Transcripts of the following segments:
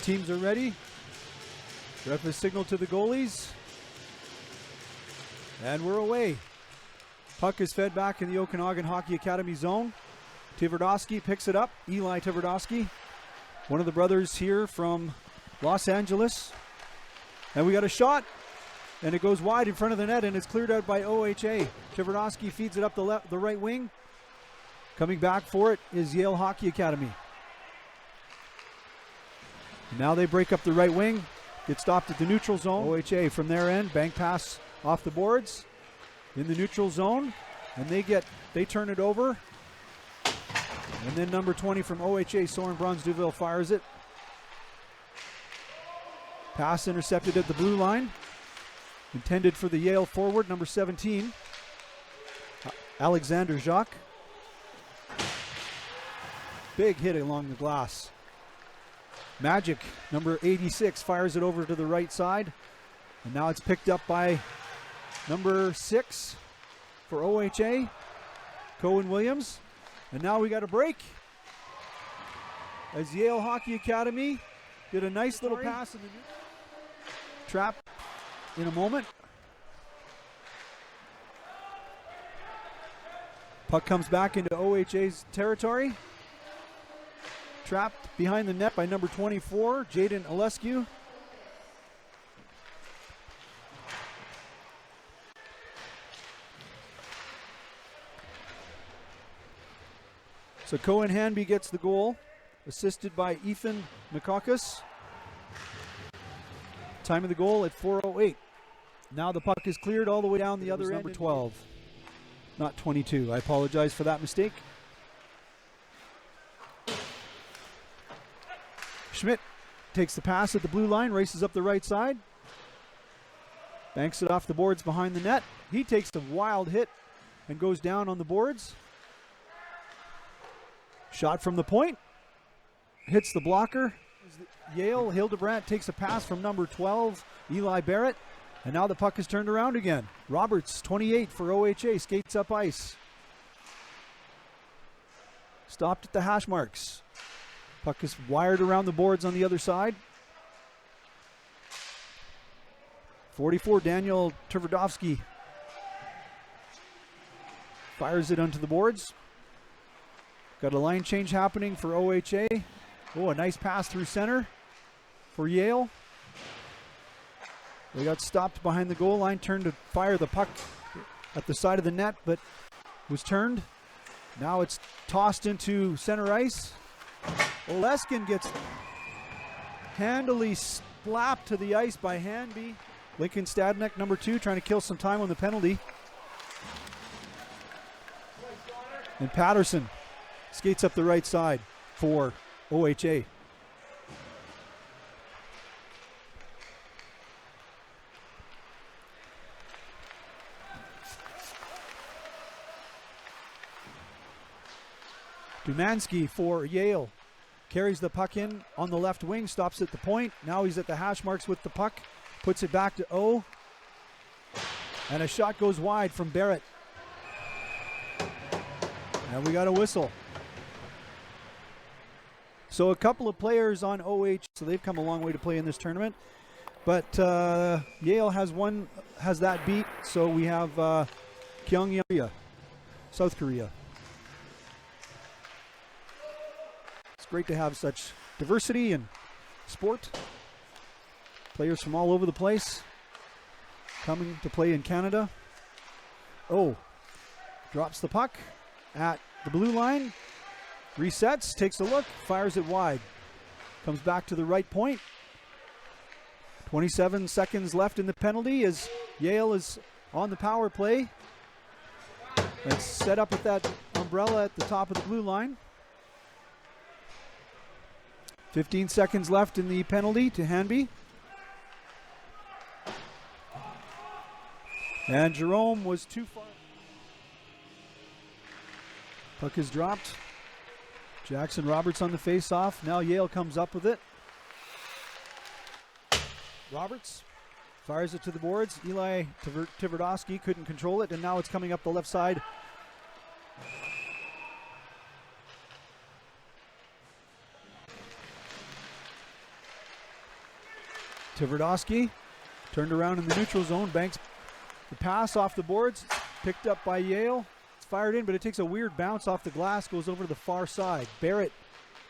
teams are ready. Ref has signaled to the goalies. And we're away. Puck is fed back in the Okanagan Hockey Academy zone. Tverdovsky picks it up. Eli Tverdovsky, one of the brothers here from Los Angeles. And we got a shot. And it goes wide in front of the net, and it's cleared out by OHA. Tverdovsky feeds it up the right wing. Coming back for it is Yale Hockey Academy. Now they break up the right wing. Get stopped at the neutral zone. OHA from their end, bank pass off the boards in the neutral zone, and they turn it over. And then number 20 from OHA, Soren Bronsduville, fires it. Pass intercepted at the blue line. Intended for the Yale forward, number 17, Alexander Jacques. Big hit along the glass. Magic, number 86, fires it over to the right side. And now it's picked up by number 6 for OHA, Cohen Williams. And now we got a break. As Yale Hockey Academy did a nice little pass in the trap in a moment. Puck comes back into OHA's territory. Trapped behind the net by number 24, Jaden Alescu. So Cohen Hanby gets the goal, assisted by Ethan McCaucus. Time of the goal at 4:08. Now the puck is cleared all the way down the other end. Number 12, not 22. I apologize for that mistake. Schmidt takes the pass at the blue line, races up the right side. Banks it off the boards behind the net. He takes a wild hit and goes down on the boards. Shot from the point. Hits the blocker. Yale, Hildebrandt takes a pass from number 12, Eli Barrett. And now the puck is turned around again. Roberts, 28 for OHA, skates up ice. Stopped at the hash marks. Puck is wired around the boards on the other side. 44, Daniel Tverdovsky fires it onto the boards. Got a line change happening for OHA. Oh, a nice pass through center for Yale. They got stopped behind the goal line, turned to fire the puck at the side of the net, but was turned. Now it's tossed into center ice. Oleskin gets handily slapped to the ice by Hanby. Lincoln Stadnek, number 2, trying to kill some time on the penalty. And Patterson skates up the right side for OHA. Dumansky for Yale. Carries the puck in on the left wing, stops at the point. Now he's at the hash marks with the puck. Puts it back to O. And a shot goes wide from Barrett. And we got a whistle. So a couple of players on OH, so they've come a long way to play in this tournament. But Yale has that beat. So we have Pyongyang, South Korea. It's great to have such diversity in sport. Players from all over the place coming to play in Canada. Oh, drops the puck at the blue line. Resets, takes a look, fires it wide. Comes back to the right point. 27 seconds left in the penalty as Yale is on the power play. And set up with that umbrella at the top of the blue line. 15 seconds left in the penalty to Hanby. And Jerome was too far. Puck is dropped. Jackson Roberts on the face-off. Now Yale comes up with it. Roberts fires it to the boards. Eli Tverdovsky couldn't control it, and now it's coming up the left side. Tverdovsky turned around in the neutral zone, banks the pass off the boards, picked up by Yale. It's fired in, but it takes a weird bounce off the glass, goes over to the far side. Barrett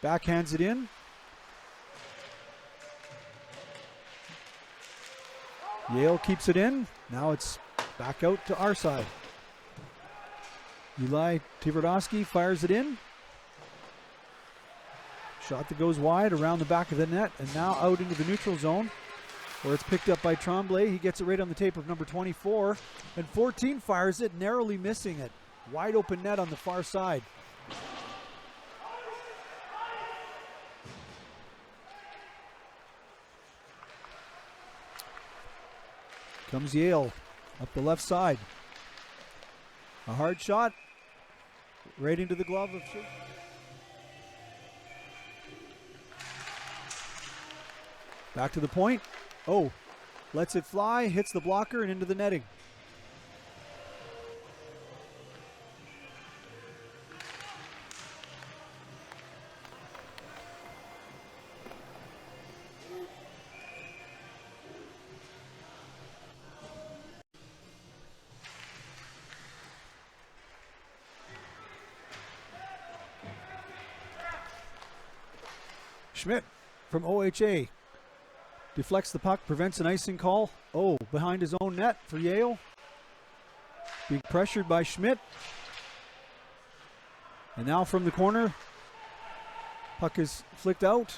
backhands it in. Yale keeps it in. Now it's back out to our side. Eli Tverdovsky fires it in. Shot that goes wide around the back of the net and now out into the neutral zone where it's picked up by Tremblay. He gets it right on the tape of number 24 and 14 fires it, narrowly missing it. Wide open net on the far side. Comes Yale up the left side. A hard shot right into the glove of Chase. Back to the point. Oh, lets it fly, hits the blocker and into the netting. Schmidt from OHA deflects the puck, prevents an icing call. Oh, behind his own net for Yale. Being pressured by Schmidt. And now from the corner, puck is flicked out.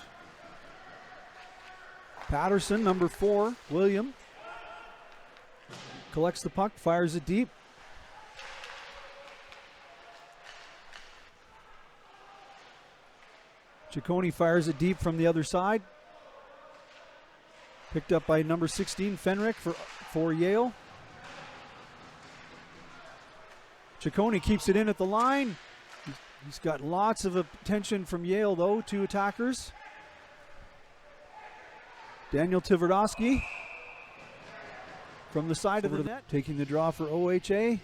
Patterson, number 4, William, collects the puck, fires it deep. Ciccone fires it deep from the other side. Picked up by number 16, Fenrick for Yale. Ciccone keeps it in at the line. He's got lots of attention from Yale, though, 2 attackers. Daniel Tverdovsky from the side of the net, taking the draw for OHA.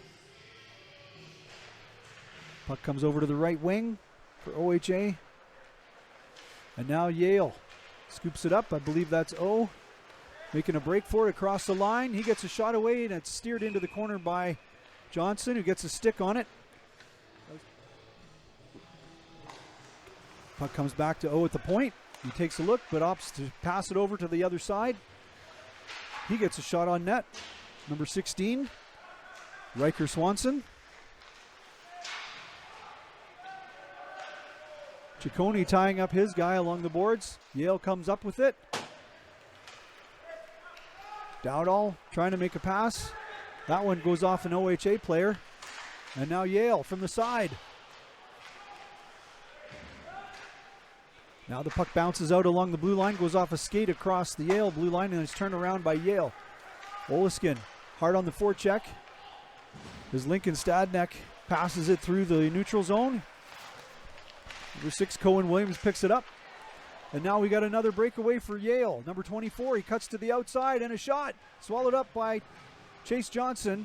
Puck comes over to the right wing for OHA. And now Yale scoops it up. I believe that's O. Making a break for it across the line. He gets a shot away and it's steered into the corner by Johnson, who gets a stick on it. Puck comes back to O at the point. He takes a look but opts to pass it over to the other side. He gets a shot on net. Number 16, Riker Swanson. Ciccone tying up his guy along the boards. Yale comes up with it. Dowdall trying to make a pass. That one goes off an OHA player. And now Yale from the side. Now the puck bounces out along the blue line, goes off a skate across the Yale blue line, and is turned around by Yale. Oliskin hard on the forecheck. As Lincoln Stadneck passes it through the neutral zone. Number 6, Cohen Williams picks it up. And now we got another breakaway for Yale. Number 24, he cuts to the outside and a shot. Swallowed up by Chase Johnson.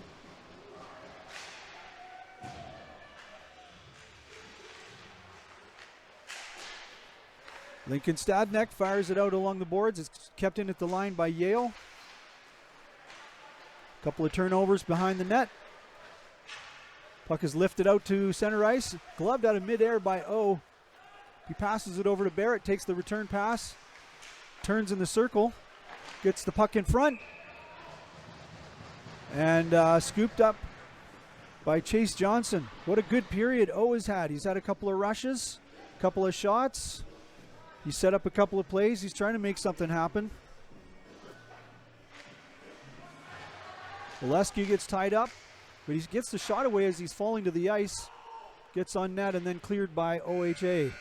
Lincoln Stadneck fires it out along the boards. It's kept in at the line by Yale. A couple of turnovers behind the net. Puck is lifted out to center ice. Gloved out of midair by O. He passes it over to Barrett, takes the return pass, turns in the circle, gets the puck in front, and scooped up by Chase Johnson. What a good period O has had. He's had a couple of rushes, a couple of shots. He set up a couple of plays. He's trying to make something happen. Oleski gets tied up, but he gets the shot away as he's falling to the ice, gets on net, and then cleared by OHA.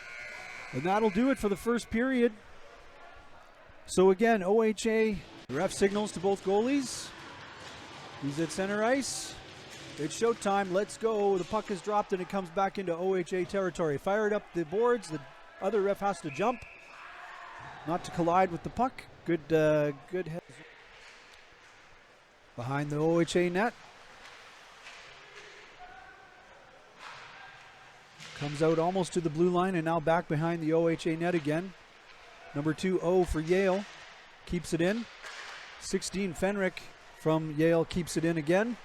And that'll do it for the first period. So again, OHA, the ref signals to both goalies. He's at center ice. It's showtime. Let's go. The puck is dropped and it comes back into OHA territory. Fired up the boards. The other ref has to jump, not to collide with the puck. Good head behind the OHA net. Comes out almost to the blue line and now back behind the OHA net again. Number 2, O for Yale. Keeps it in. 16, Fenrick from Yale keeps it in again.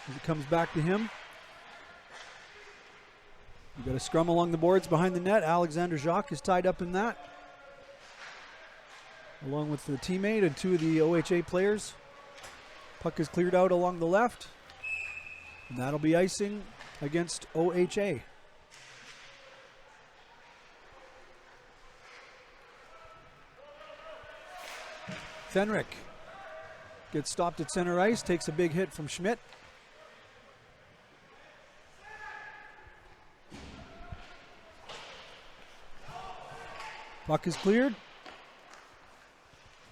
As it comes back to him. We've got a scrum along the boards behind the net. Alexander Jacques is tied up in that, along with the teammate and two of the OHA players. Puck is cleared out along the left, and that'll be icing against OHA. Fenrick gets stopped at center ice, takes a big hit from Schmidt. Puck is cleared.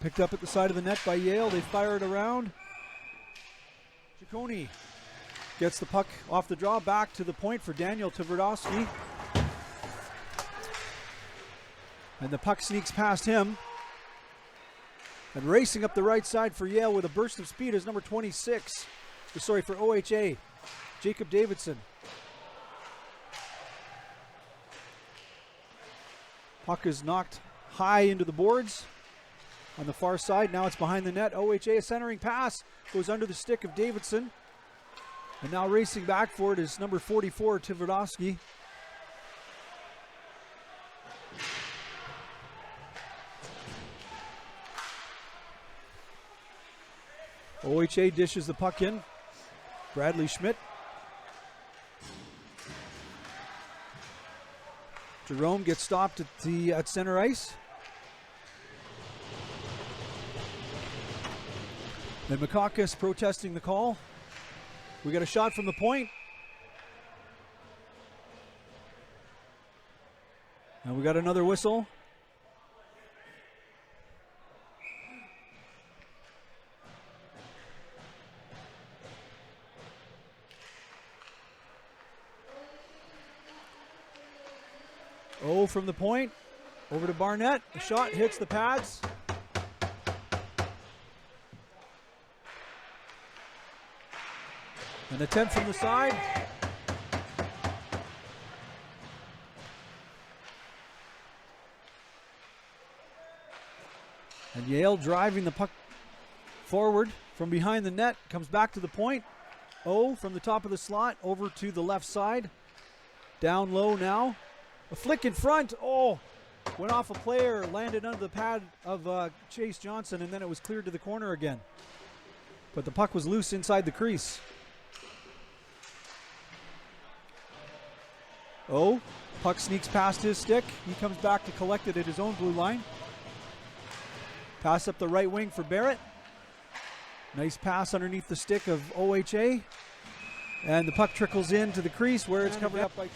Picked up at the side of the net by Yale. They fire it around. Ciccone gets the puck off the draw, back to the point for Daniel Tverdovsky. And the puck sneaks past him. And racing up the right side for Yale with a burst of speed is number 26. Sorry, for OHA, Jacob Davidson. Puck is knocked high into the boards on the far side. Now it's behind the net. OHA, a centering pass, goes under the stick of Davidson. And now racing back for it is number 44, Tverdovsky. OHA dishes the puck in. Bradley Schmidt. Jerome gets stopped at center ice. And Makakis protesting the call. We got a shot from the point. And we got another whistle. Oh, from the point, over to Barnett. The shot hits the pads. An attempt from the side. And Yale driving the puck forward from behind the net. Comes back to the point. Oh, from the top of the slot over to the left side. Down low now. A flick in front. Oh, went off a player, landed under the pad of Chase Johnson, and then it was cleared to the corner again. But the puck was loose inside the crease. Oh, puck sneaks past his stick. He comes back to collect it at his own blue line. Pass up the right wing for Barrett. Nice pass underneath the stick of OHA. And the puck trickles into the crease where it's covered up by...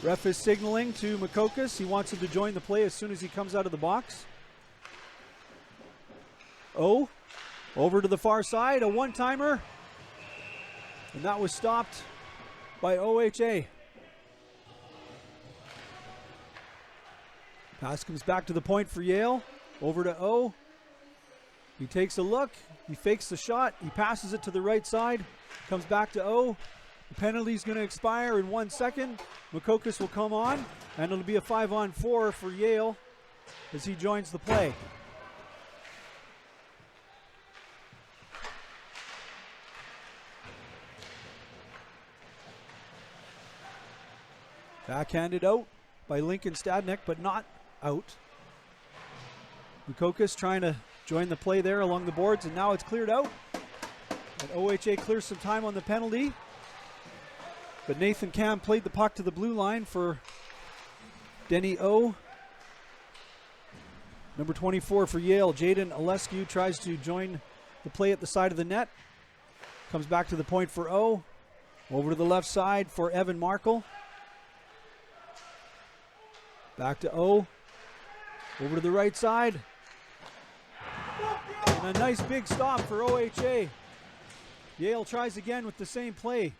Ref is signaling to Makakis. He wants him to join the play as soon as he comes out of the box. Oh, over to the far side, a one-timer. And that was stopped by OHA. Pass comes back to the point for Yale. Over to O. He takes a look. He fakes the shot. He passes it to the right side. Comes back to O. The penalty is going to expire in 1 second. Makakis will come on, and it'll be a 5-on-4 for Yale as he joins the play. Backhanded out by Lincoln Stadnik, but not out. Makakis trying to join the play there along the boards, and now it's cleared out. And OHA clears some time on the penalty. But Nathan Cam played the puck to the blue line for Denny O. Number 24 for Yale, Jaden Alescu tries to join the play at the side of the net. Comes back to the point for O. Over to the left side for Evan Markle. Back to O. Over to the right side. And a nice big stop for OHA. Yale tries again with the same play.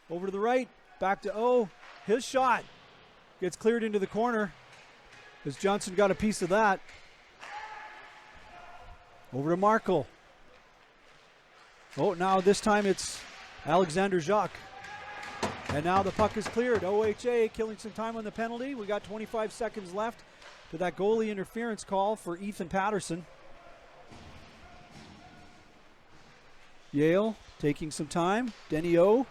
Over to the right, back to O. His shot gets cleared into the corner as Johnson got a piece of that. Over to Markle. Oh, now this time it's Alexander Jacques. And now the puck is cleared. OHA killing some time on the penalty. We got 25 seconds left to that goalie interference call for Ethan Patterson. Yale taking some time. Denny O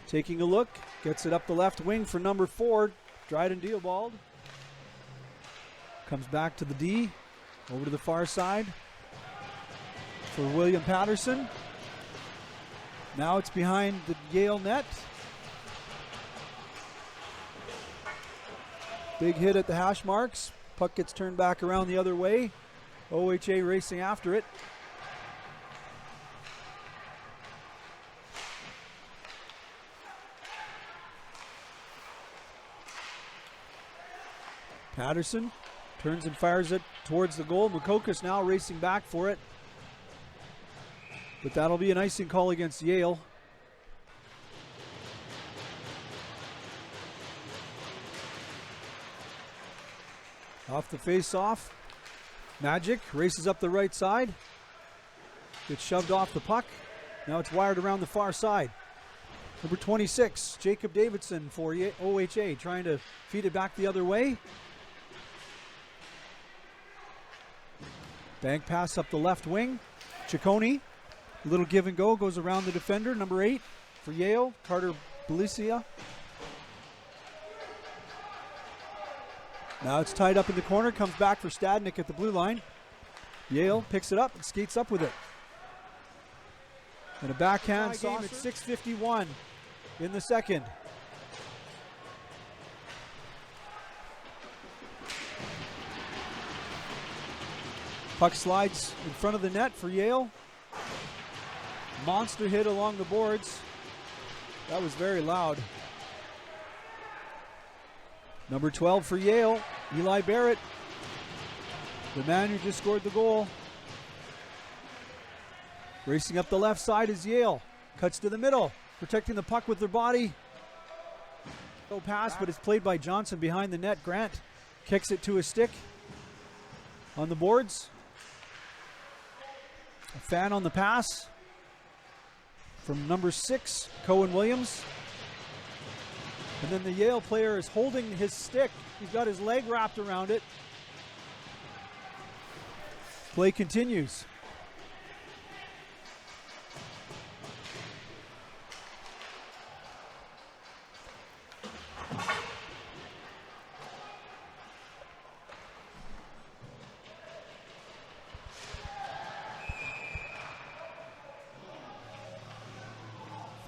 taking a look. Gets it up the left wing for number 4, Dryden Diobald. Comes back to the D. Over to the far side for William Patterson. Now it's behind the Yale net. Big hit at the hash marks. Puck gets turned back around the other way. OHA racing after it. Patterson turns and fires it towards the goal. Mukokas now racing back for it. But that'll be an icing call against Yale. Off the face-off. Magic races up the right side. Gets shoved off the puck. Now it's wired around the far side. Number 26, Jacob Davidson for OHA, trying to feed it back the other way. Bank pass up the left wing. Ciccone, a little give and go, goes around the defender. Number 8 for Yale, Carter Belicia. Now it's tied up in the corner, comes back for Stadnik at the blue line. Yale picks it up and skates up with it. And a backhand game at 6:51 in the second. Puck slides in front of the net for Yale. Monster hit along the boards. That was very loud. Number 12 for Yale, Eli Barrett, the man who just scored the goal. Racing up the left side is Yale. Cuts to the middle, protecting the puck with their body. No pass, but it's played by Johnson behind the net. Grant kicks it to a stick on the boards. A fan on the pass from number 6, Cohen Williams. And then the Yale player is holding his stick. He's got his leg wrapped around it. Play continues.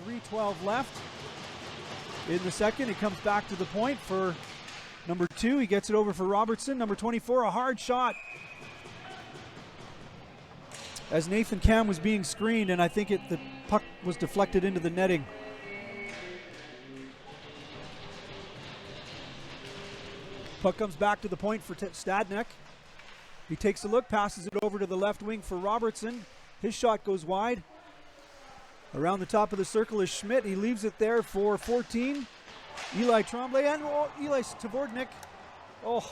.312 left. In the second, it comes back to the point for number 2. He gets it over for Robertson. Number 24, a hard shot. As Nathan Cam was being screened, and I think the puck was deflected into the netting. Puck comes back to the point for Stadnik. He takes a look, passes it over to the left wing for Robertson. His shot goes wide. Around the top of the circle is Schmidt. He leaves it there for 14. Eli Tremblay and Eli Tvornik. Oh,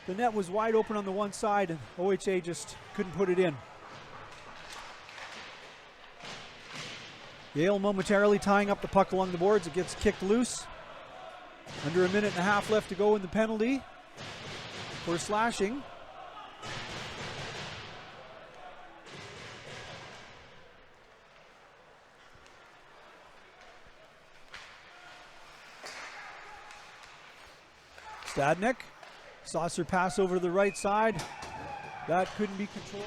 the net was wide open on the one side, and OHA just couldn't put it in. Yale momentarily tying up the puck along the boards. It gets kicked loose. Under a minute and a half left to go in the penalty for slashing. Stadnik, saucer pass over to the right side. That couldn't be controlled.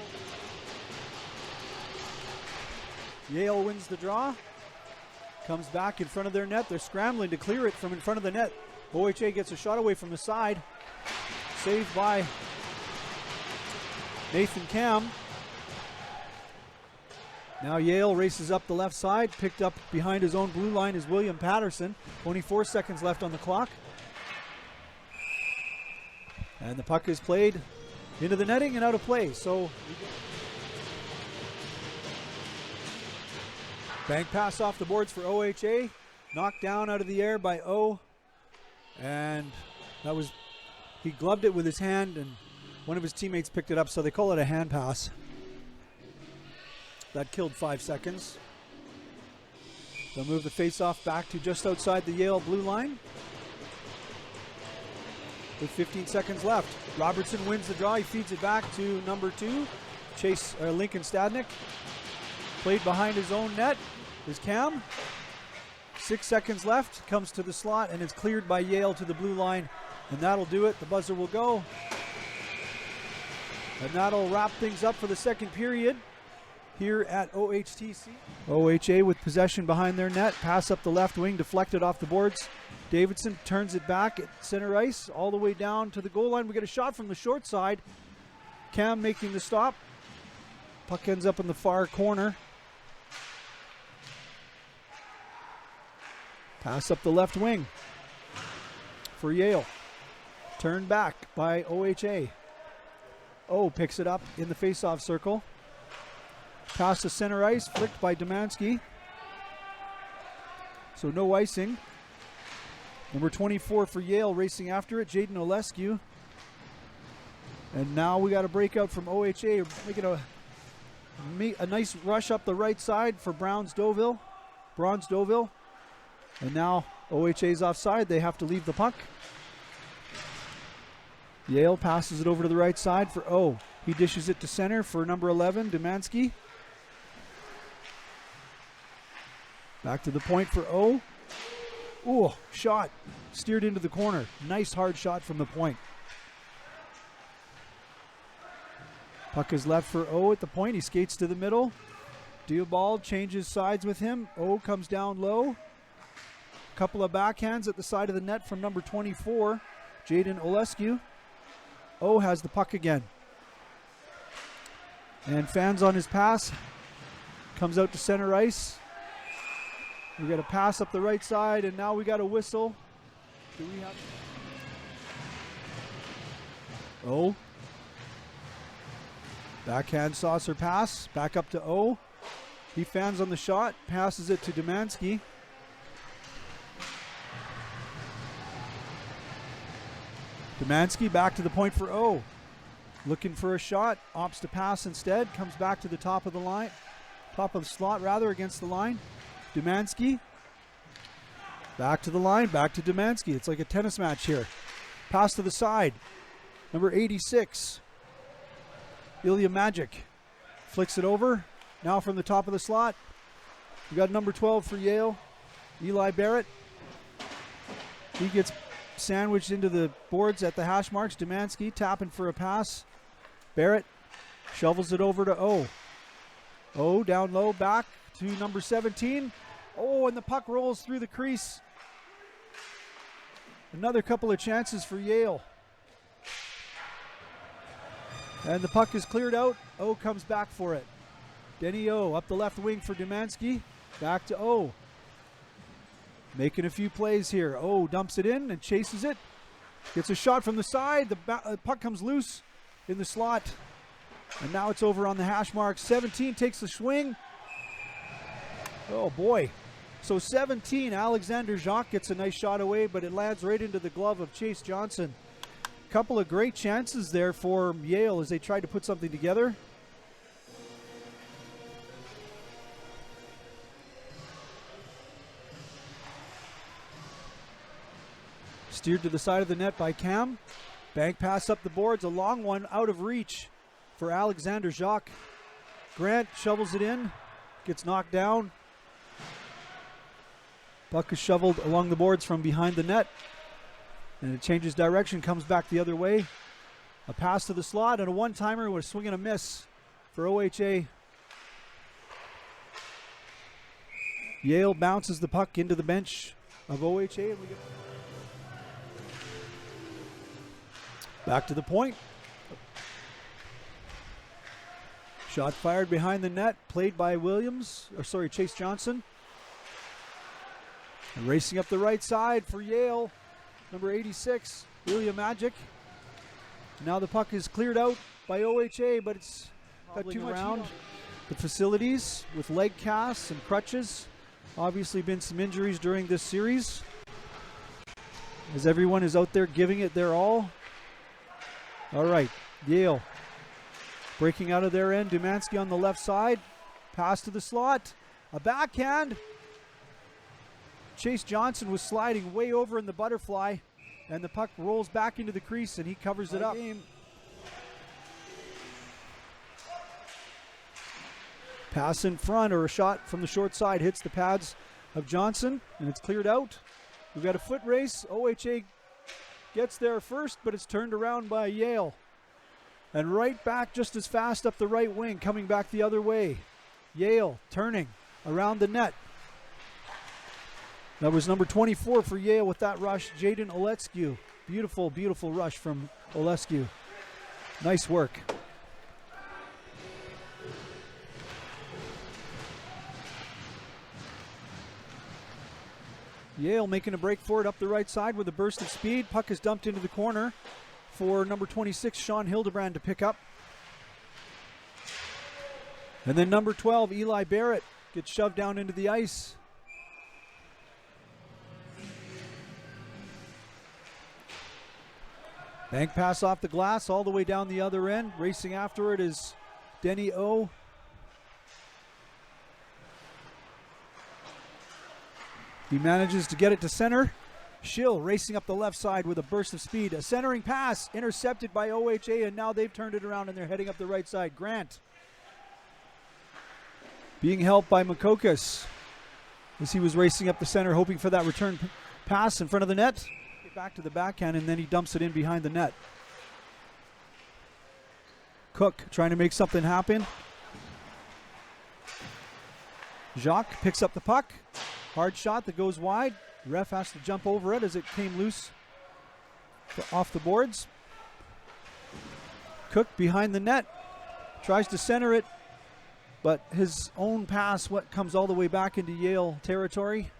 Yale wins the draw. Comes back in front of their net. They're scrambling to clear it from in front of the net. OHA gets a shot away from the side. Saved by Nathan Cam. Now Yale races up the left side. Picked up behind his own blue line is William Patterson. 24 seconds left on the clock. And the puck is played into the netting and out of play. So bank pass off the boards for OHA. Knocked down out of the air by O. And that was, he gloved it with his hand and one of his teammates picked it up, so they call it a hand pass. That killed 5 seconds. They'll move the face-off back to just outside the Yale blue line. With 15 seconds left. Robertson wins the draw. He feeds it back to number 2, Lincoln Stadnik. Played behind his own net is Cam. 6 seconds left, comes to the slot, and it's cleared by Yale to the blue line. And that'll do it. The buzzer will go. And that'll wrap things up for the second period here at OHTC. OHA with possession behind their net. Pass up the left wing, deflected off the boards. Davidson turns it back at center ice, all the way down to the goal line. We get a shot from the short side. Cam making the stop. Puck ends up in the far corner. Pass up the left wing for Yale. Turned back by OHA. O picks it up in the face-off circle. Pass to center ice, flicked by Domanski. So no icing. Number 24 for Yale racing after it, Jaden Olescu. And now we got a breakout from OHA, making a nice rush up the right side for Bronze Deauville. And now OHA's offside, they have to leave the puck. Yale passes it over to the right side for O. He dishes it to center for number 11, Domanski. Back to the point for O. Ooh, shot. Steered into the corner. Nice hard shot from the point. Puck is left for O at the point. He skates to the middle. Diobald changes sides with him. O comes down low. Couple of backhands at the side of the net from number 24, Jaden Olescu. O has the puck again. And fans on his pass. Comes out to center ice. We got a pass up the right side, and now we got a whistle. Do we have... O. Backhand saucer pass. Back up to O. He fans on the shot. Passes it to Domanski. Domanski back to the point for O. Looking for a shot. Opts to pass instead. Comes back to the top of the line. Top of the slot, rather, against the line. Domanski. Back to the line. Back to Domanski. It's like a tennis match here. Pass to the side. Number 86. Ilya Magic. Flicks it over. Now from the top of the slot. We got number 12 for Yale. Eli Barrett. He gets sandwiched into the boards at the hash marks. Domanski tapping for a pass. Barrett shovels it over to O. O down low, back to number 17. Oh, and the puck rolls through the crease. Another couple of chances for Yale. And the puck is cleared out. O comes back for it. Denny O up the left wing for Domanski. Back to O. Making a few plays here. O dumps it in and chases it. Gets a shot from the side. The puck comes loose in the slot. And now it's over on the hash mark. 17 takes the swing. Oh boy. So 17, Alexander Jacques gets a nice shot away, but it lands right into the glove of Chase Johnson. Couple of great chances there for Yale as they tried to put something together. Steered to the side of the net by Cam. Bank pass up the boards, a long one out of reach for Alexander Jacques. Grant shovels it in, gets knocked down. Puck is shoveled along the boards from behind the net. And it changes direction, comes back the other way. A pass to the slot and a one-timer with a swing and a miss for OHA. Yale bounces the puck into the bench of OHA. And we get back to the point. Shot fired behind the net, played by Chase Johnson. And racing up the right side for Yale, number 86, Ilya Magic. Now the puck is cleared out by OHA, but it's got too much around the facilities with leg casts and crutches. Obviously been some injuries during this series, as everyone is out there giving it their all. All right, Yale breaking out of their end. Domanski on the left side. Pass to the slot. A backhand. Chase Johnson was sliding way over in the butterfly, and the puck rolls back into the crease, and he covers it up. Pass in front, or a shot from the short side hits the pads of Johnson, and it's cleared out. We've got a foot race. OHA gets there first, but it's turned around by Yale. And right back just as fast up the right wing, coming back the other way. Yale turning around the net. That was number 24 for Yale with that rush, Jaden Olescu. Beautiful, beautiful rush from Olescu. Nice work. Yale making a break for it up the right side with a burst of speed. Puck is dumped into the corner for number 26, Sean Hildebrand, to pick up. And then number 12, Eli Barrett, gets shoved down into the ice. Bank pass off the glass all the way down the other end. Racing after it is Denny O. He manages to get it to center. Schill racing up the left side with a burst of speed. A centering pass intercepted by OHA, and now they've turned it around and they're heading up the right side. Grant being helped by Makokas as he was racing up the center, hoping for that return pass in front of the net. Get back to the backhand, and then he dumps it in behind the net. Cook trying to make something happen. Jacques picks up the puck. Hard shot that goes wide. Ref has to jump over it as it came loose off the boards. Cook behind the net. Tries to center it, but his own pass comes all the way back into Yale territory.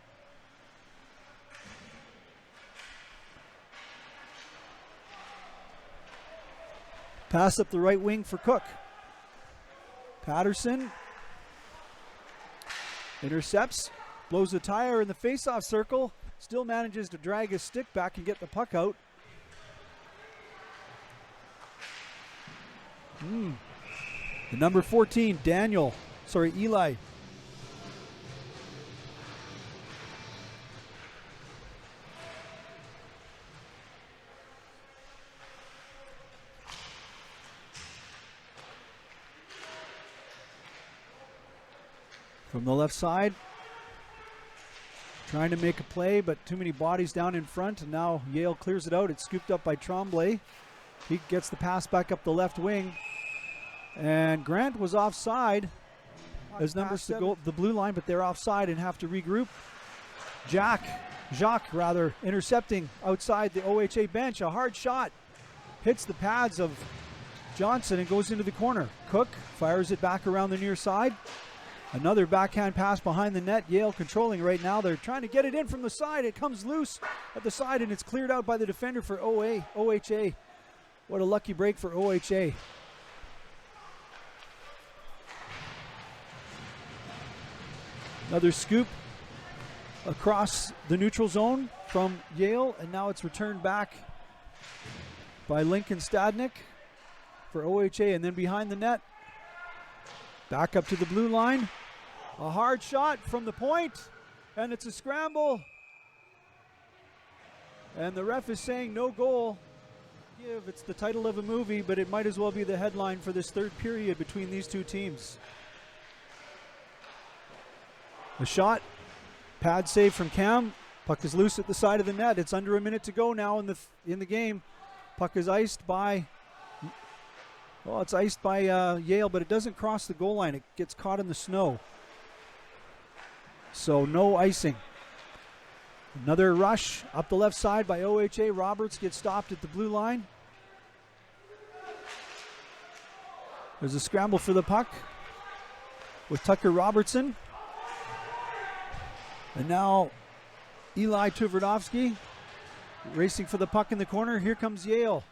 Pass up the right wing for Cook. Patterson intercepts. Blows the tire in the face-off circle. Still manages to drag his stick back and get the puck out. The number 14, Eli. From the left side. Trying to make a play, but too many bodies down in front, and now Yale clears it out. It's scooped up by Tremblay. He gets the pass back up the left wing. And Grant was offside as numbers to go the blue line, but they're offside and have to regroup. Jacques intercepting outside the OHA bench. A hard shot hits the pads of Johnson and goes into the corner. Cook fires it back around the near side. Another backhand pass behind the net. Yale controlling right now. They're trying to get it in from the side. It comes loose at the side, and it's cleared out by the defender for OHA. What a lucky break for OHA. Another scoop across the neutral zone from Yale, and now it's returned back by Lincoln Stadnick for OHA, and then behind the net. Back up to the blue line. A hard shot from the point, and it's a scramble. And the ref is saying no goal. It's the title of a movie, but it might as well be the headline for this third period between these two teams. A shot, pad save from Cam. Puck is loose at the side of the net. It's under a minute to go now in the game. Puck is iced by Yale, but it doesn't cross the goal line. It gets caught in the snow. So no icing. Another rush up the left side by OHA. Roberts gets stopped at the blue line. There's a scramble for the puck with Tucker Robertson. And now Eli Tverdovsky racing for the puck in the corner. Here comes Yale.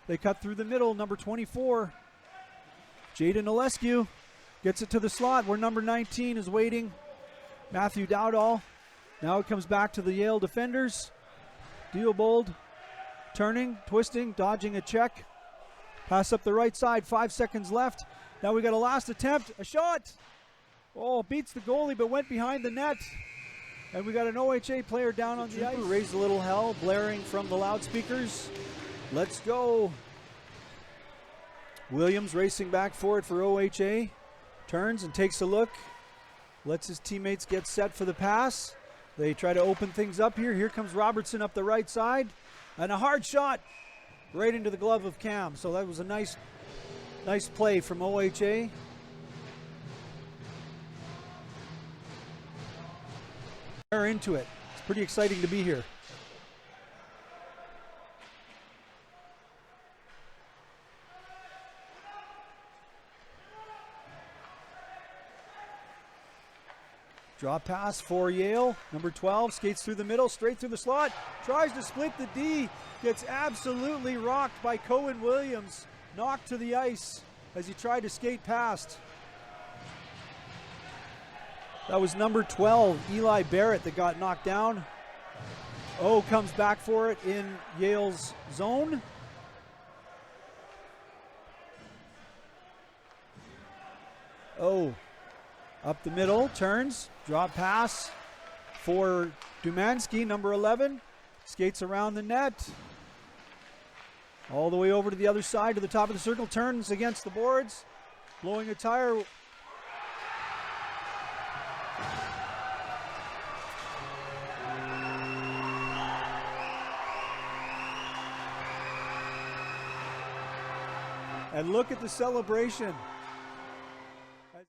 They cut through the middle. Number 24, Jaden Olescu, gets it to the slot where number 19 is waiting. Matthew Dowdall. Now it comes back to the Yale defenders. Diobold turning, twisting, dodging a check. Pass up the right side, 5 seconds left. Now we got a last attempt, a shot. Oh, beats the goalie but went behind the net. And we got an OHA player down on the ice. Raised a little hell, blaring from the loudspeakers. Let's go. Williams racing back for it for OHA. Turns and takes a look. Lets his teammates get set for the pass. They try to open things up here. Here comes Robertson up the right side. And a hard shot right into the glove of Cam. So that was a nice play from OHA. They're into it. It's pretty exciting to be here. Drop pass for Yale. Number 12 skates through the middle, straight through the slot. Tries to split the D. Gets absolutely rocked by Cohen Williams. Knocked to the ice as he tried to skate past. That was number 12, Eli Barrett, that got knocked down. O comes back for it in Yale's zone. O up the middle, turns, drop pass for Dumansky, number 11. Skates around the net. All the way over to the other side, to the top of the circle, turns against the boards, blowing a tire. And look at the celebration.